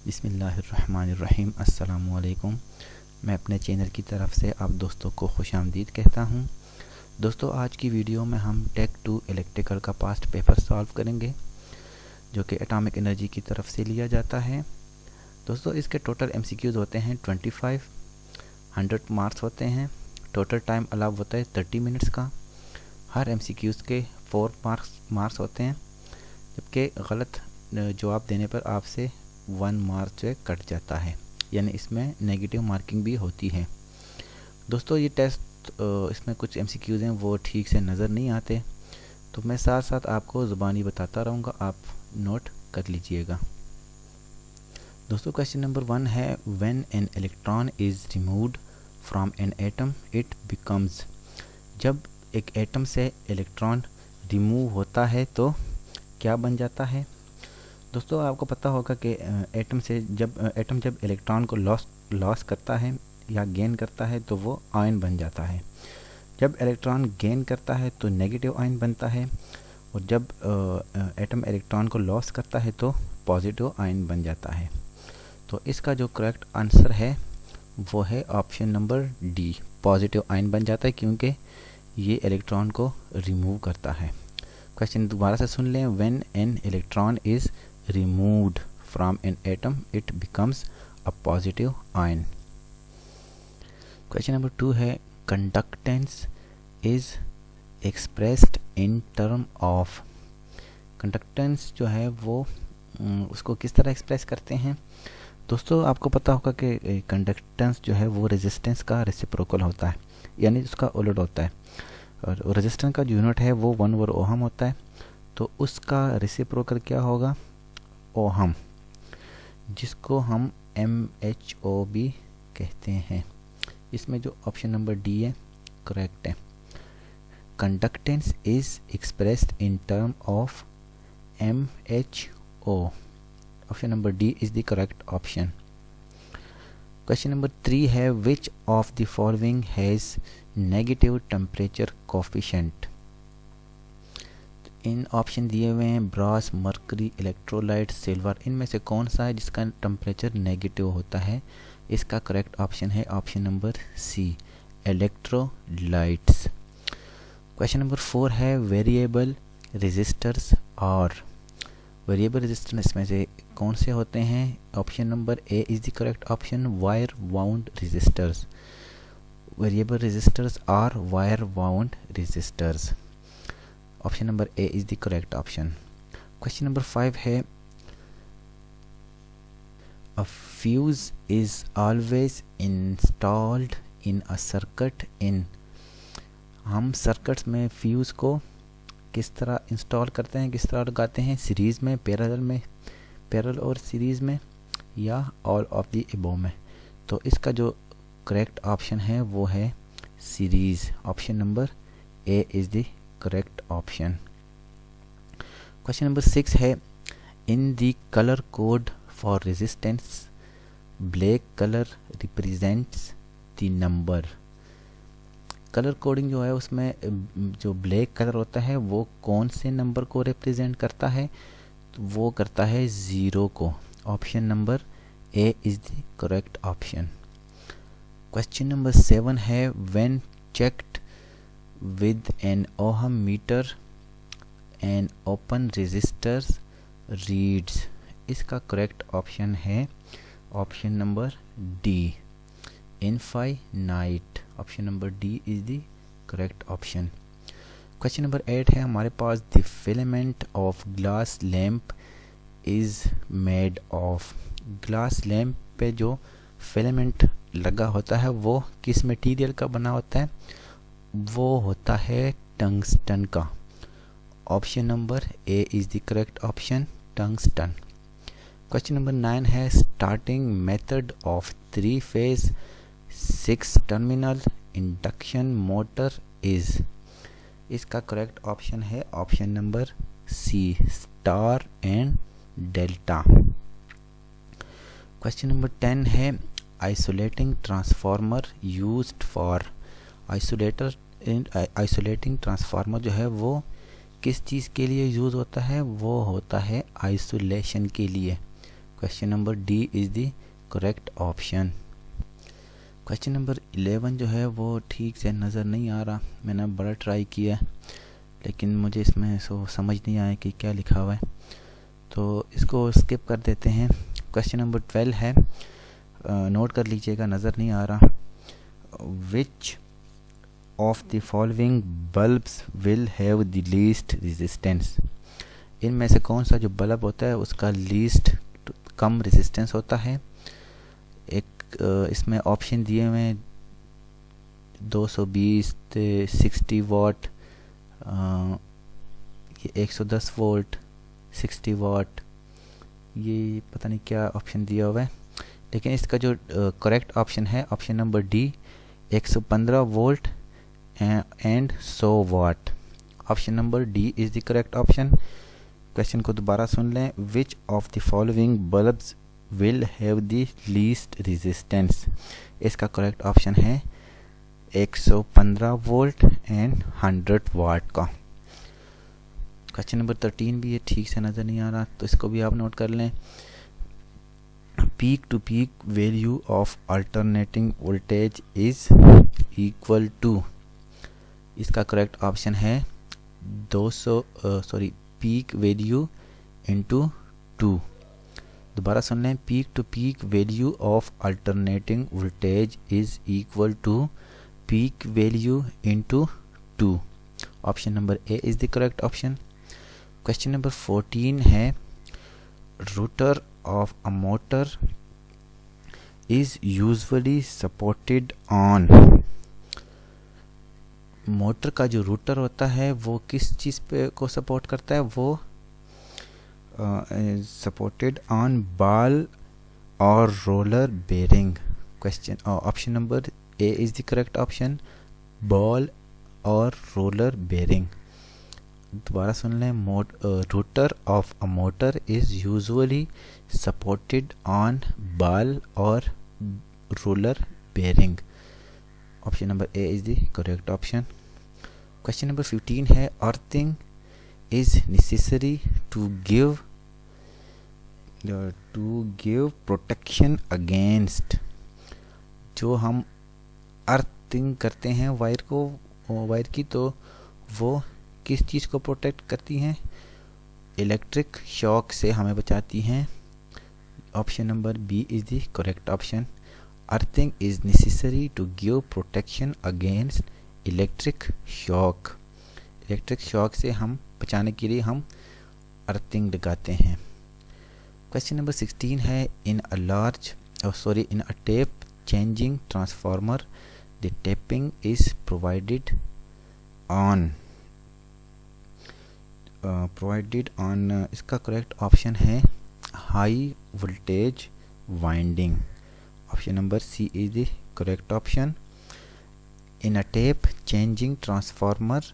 बिस्मिल्लाहिर्रहमानिर्रहीम। अस्सलामुअलैकुम। मैं अपने चैनल की तरफ से आप दोस्तों को खुशामदीद कहता हूं। दोस्तों, आज की वीडियो में हम टेक 2 इलेक्ट्रिकल का पास्ट पेपर सॉल्व करेंगे जो कि एटॉमिक एनर्जी की तरफ से लिया जाता है। दोस्तों, इसके टोटल एमसीक्यूज़ होते हैं 25, 100 मार्क्स होते हैं। टोटल टाइम अलाउ होता है 30 मिनट्स का। हर एमसीक्यूज़ के 4 मार्क्स होते हैं, जबकि गलत जवाब देने पर आपसे 1 मार्क जो है कट जाता है, यानी इसमें नेगेटिव मार्किंग भी होती है। दोस्तों, ये टेस्ट इसमें कुछ एमसीक्यूज़ हैं वो ठीक से नज़र नहीं आते, तो मैं साथ साथ आपको ज़ुबानी बताता रहूँगा, आप नोट कर लीजिएगा। दोस्तों, क्वेश्चन नंबर 1 है when an electron is removed from an atom it becomes. जब एक एटम से इलेक्ट्रॉन रिमूव होता है तो क्या बन जाता है। दोस्तों, आपको पता होगा कि एटम जब इलेक्ट्रॉन को लॉस करता है या गेन करता है तो वो आयन बन जाता है। जब इलेक्ट्रॉन गेन करता है तो नेगेटिव आयन बनता है, और जब एटम इलेक्ट्रॉन को लॉस करता है तो पॉजिटिव आयन बन जाता है। तो इसका जो करेक्ट आंसर है वो है option number D, positive ion बन जाता है, क्योंकि ये इलेक्ट्रॉन को रिमूव करता है। क्वेश्चन दोबारा से सुन लें। When an electron is removed from an atom it becomes a positive ion. Question number 2 है conductance is expressed in term of। conductance जो है वो उसको किस तरह एक्सप्रेस करते हैं। दोस्तों, आपको पता होगा कि कंडक्टेंस जो है वो रेजिस्टेंस का रेसिप्रोकल होता है, यानी उसका उलट होता है। और रेजिस्टेंस का जो यूनिट है वो 1 ओहम होता है, तो उसका रेसिप्रोकल क्या होगा, ओहम, जिसको हम MHO भी कहते हैं। इसमें जो ऑप्शन नंबर डी है करेक्ट है। Conductance is expressed in term of MHO। Option number D is the correct option. Question number 3 है विच of the following has negative temperature coefficient. In option दिए हुए हैं ब्रास, मरकरी, इलेक्ट्रोलाइट, सिल्वर। इनमें से कौन सा है जिसका टेम्परेचर नेगेटिव होता है। इसका करेक्ट ऑप्शन है option number C, electrolytes. Question number 4 है वेरिएबल रेजिस्टर्स और वेरिएबल रेजिस्टर इसमें से कौन से होते हैं। Option number A is the correct option, wire wound resistors. Variable resistors are wire wound resistors. Option number A is the correct option. Question number 5 है a fuse is always installed in a circuit in. हम circuits में fuse को किस तरह install करते हैं, किस तरह लगाते हैं, सीरीज़ में, पैरेलल और सीरीज़ में, या ऑल ऑफ द अबव में। तो इसका जो करेक्ट ऑप्शन है वो है series. Option number A is the correct option. Question number 6 है in the color code for resistance black color represents the number। Colour coding जो है उसमें जो ब्लैक कलर होता है वो कौन से नंबर को रिप्रेजेंट करता है, तो वो करता है 0 को। Option number A is the correct option. Question number 7 है when checked with an ohm meter an open resistor reads। इसका करेक्ट ऑप्शन है option number D, infinite. Option number D is the correct option. Question number 8 है हमारे पास the filament of glass lamp is made of. Glass lamp पे जो filament लगा होता है वो किस मटेरियल का बना होता है, वो होता है टंगस्टन का। Option number A is the correct option, tungsten. Question number 9 है starting method of 3 phase 6 terminal induction motor is. इसका करेक्ट ऑप्शन है option number C, star and delta. Question number 10 है isolating transformer used for. Isolating transformer जो है वो किस चीज़ के लिए यूज़ होता है, वो होता है आइसोलेशन के लिए। Question number D is the correct option. Question number 11 जो है वो ठीक से नज़र नहीं आ रहा, मैंने बड़ा ट्राई किया लेकिन मुझे इसमें समझ नहीं आया कि क्या लिखा हुआ है, तो इसको स्किप कर देते हैं। क्वेश्चन नंबर 12 है, नोट कर लीजिएगा, नज़र नहीं आ रहा। विच of the following bulbs will have the least resistance. इनमें से कौन सा जो बल्ब होता है उसका लीस्ट कम रेजिस्टेंस होता है। इसमें ऑप्शन दिए हुए हैं 220 से 60 वाट, ये 110 वोल्ट, 60 वाट, ये पता नहीं क्या ऑप्शन दिया हुआ है, लेकिन इसका जो करेक्ट ऑप्शन है option number D 115 volt and 100 watt. Option number D is the correct option. Question को दोबारा सुन लें। Which of the following bulbs will have the least resistance. इसका करेक्ट ऑप्शन है 115 वोल्ट एंड 100 वाट का। क्वेश्चन नंबर 13 भी ये ठीक से नज़र नहीं आ रहा, तो इसको भी आप नोट कर लें। Peak to peak value of alternating voltage is equal to. इसका करेक्ट ऑप्शन है 200 पीक वैल्यू इंटू 2। दोबारा सुन लें। Peak to peak value of alternating voltage is equal to peak value into 2। Option number A is the correct option. Question number 14 है, rotor of a motor is usually supported on. Motor का जो rotor होता है वो किस चीज़ पे को support करता है, वो सपोर्टेड ऑन बॉल और roller bearing. Question option number A is the correct option, ball और रोलर बेरिंग। दोबारा सुन लें। Rotor of a motor is usually supported on ball और roller bearing. Option number A is the correct option. Question number 15 है, earthing is necessary to give protection against. जो हम earthing करते हैं वायर की, तो वो किस चीज़ को प्रोटेक्ट करती हैं, इलेक्ट्रिक शॉक से हमें बचाती हैं। Option number B is the correct option. Earthing is necessary to give protection against electric shock. Electric shock से हम बचाने के लिए हम अर्थिंग लगाते हैं। क्वेश्चन नंबर 16 है, in a tap changing transformer the tapping is provided on इसका करेक्ट ऑप्शन है high voltage winding. Option number C is the correct option. In a tap changing transformer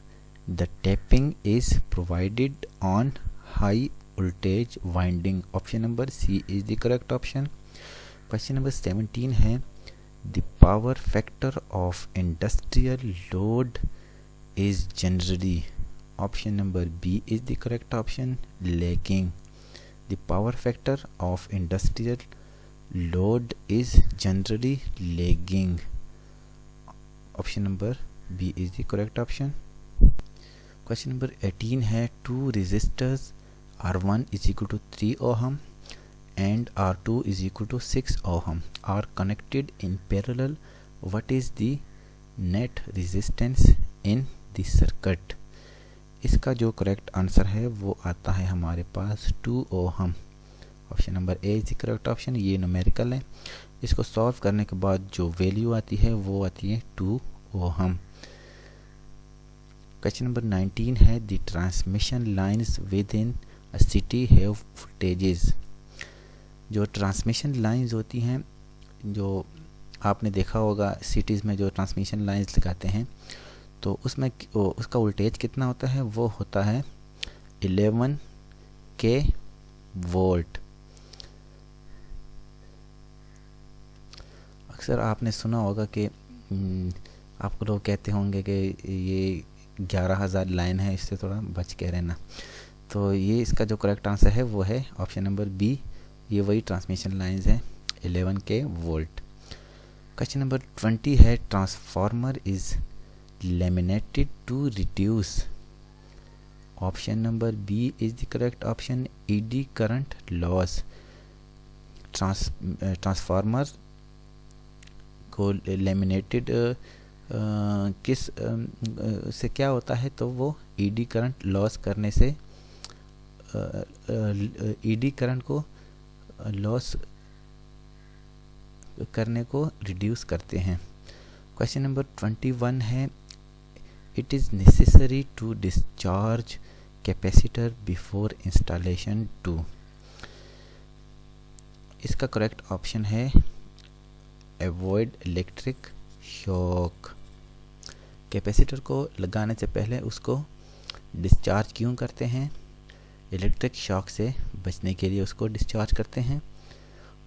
the tapping is provided on high voltage winding. Option number C is the correct option. Question number 17 है, the power factor of industrial load is generally. Option number B is the correct option, lagging. The power factor of industrial load is generally lagging. Option number B is the correct option. Question number 18 है, two resistors R1 is equal to 3 ohm and R2 is equal to 6 ohm are connected in parallel. What is the net resistance in the circuit? इसका जो correct answer है वो आता है हमारे पास 2 ohm। Option number A is the correct option. ये numerical है, इसको सॉल्व करने के बाद जो वैल्यू आती है वो आती है 2 ohm। क्वेश्चन नंबर 19 है, the transmission lines with in a city have footages. जो ट्रांसमिशन लाइंस होती हैं, जो आपने देखा होगा सिटीज़ में जो ट्रांसमिशन लाइंस लगाते हैं, तो उसमें उसका वोल्टेज कितना होता है, वो होता है 11 के वोल्ट। अक्सर आपने सुना होगा कि आपको लोग कहते होंगे कि ये 11,000 लाइन है, इससे थोड़ा बच के रहना। तो ये इसका जो करेक्ट आंसर है वो है ऑप्शन नंबर बी ये वही ट्रांसमिशन लाइंस हैं 11 के वोल्ट। क्वेश्चन नंबर 20 है transformer is laminated to reduce. Option number B is the correct option, eddy current loss. Transformer को लेमिनेटेड किस से क्या होता है, तो वो ईडी करंट लॉस करने से ईडी करंट को लॉस करने को रिड्यूस करते हैं। क्वेश्चन नंबर 21 है it is necessary to discharge capacitor before installation to. इसका करेक्ट ऑप्शन है अवॉइड इलेक्ट्रिक शॉक। कैपेसिटर को लगाने से पहले उसको डिस्चार्ज क्यों करते हैं? इलेक्ट्रिक शॉक से बचने के लिए उसको डिस्चार्ज करते हैं।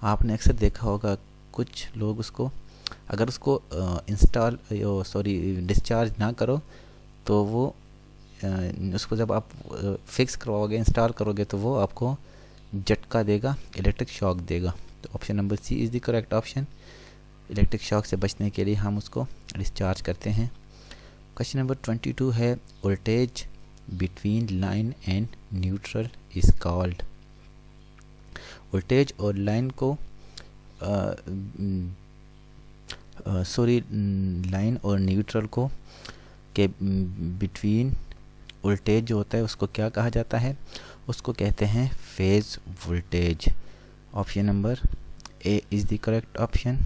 आपने अक्सर देखा होगा कुछ लोग उसको अगर उसको डिस्चार्ज ना करो तो वो उसको जब आप फिक्स करवाओगे, इंस्टॉल करोगे, तो वो आपको झटका देगा, इलेक्ट्रिक शॉक देगा। तो option number C is the correct option. Electric shock से बचने के लिए हम उसको डिस्चार्ज करते हैं। क्वेश्चन नंबर 22 है voltage between line and neutral is called. Voltage और लाइन को लाइन और न्यूट्रल को के बिटवीन वोल्टेज जो होता है उसको क्या कहा जाता है? उसको कहते हैं phase voltage. Option number A is the correct option.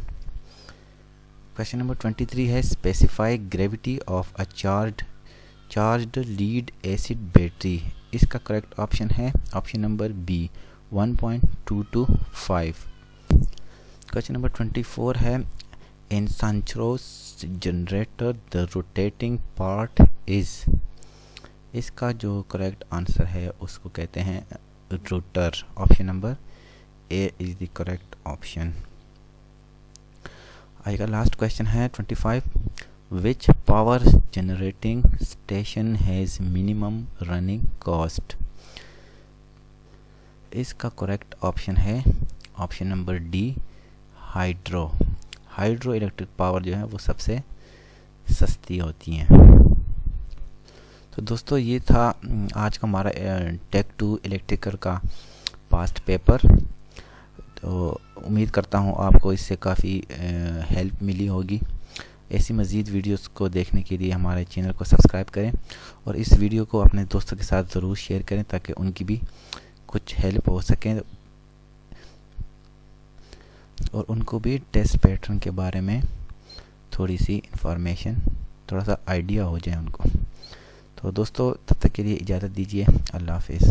Question number 23 है specific gravity of a charged lead acid battery. इसका करेक्ट ऑप्शन है option number B 1.225। Question number 24 है in synchronous generator the rotating part is. इसका जो correct answer है उसको कहते हैं rotor. Option number A is the correct option. आएगा लास्ट क्वेश्चन है 25 which power generating station has minimum running cost. इसका करेक्ट ऑप्शन है option number D hydro. Hydro electric power जो है वो सबसे सस्ती होती हैं। तो दोस्तों ये था आज का हमारा टेक 2 इलेक्ट्रिकल का पास्ट पेपर। तो उम्मीद करता हूँ आपको इससे काफ़ी हेल्प मिली होगी। ऐसी मज़ीद वीडियोस को देखने के लिए हमारे चैनल को सब्सक्राइब करें और इस वीडियो को अपने दोस्तों के साथ ज़रूर शेयर करें ताकि उनकी भी कुछ हेल्प हो सके और उनको भी टेस्ट पैटर्न के बारे में थोड़ी सी इंफॉर्मेशन, थोड़ा सा आइडिया हो जाए उनको। तो दोस्तों तब तक के लिए इजाज़त दीजिए। अल्लाह हाफिज़।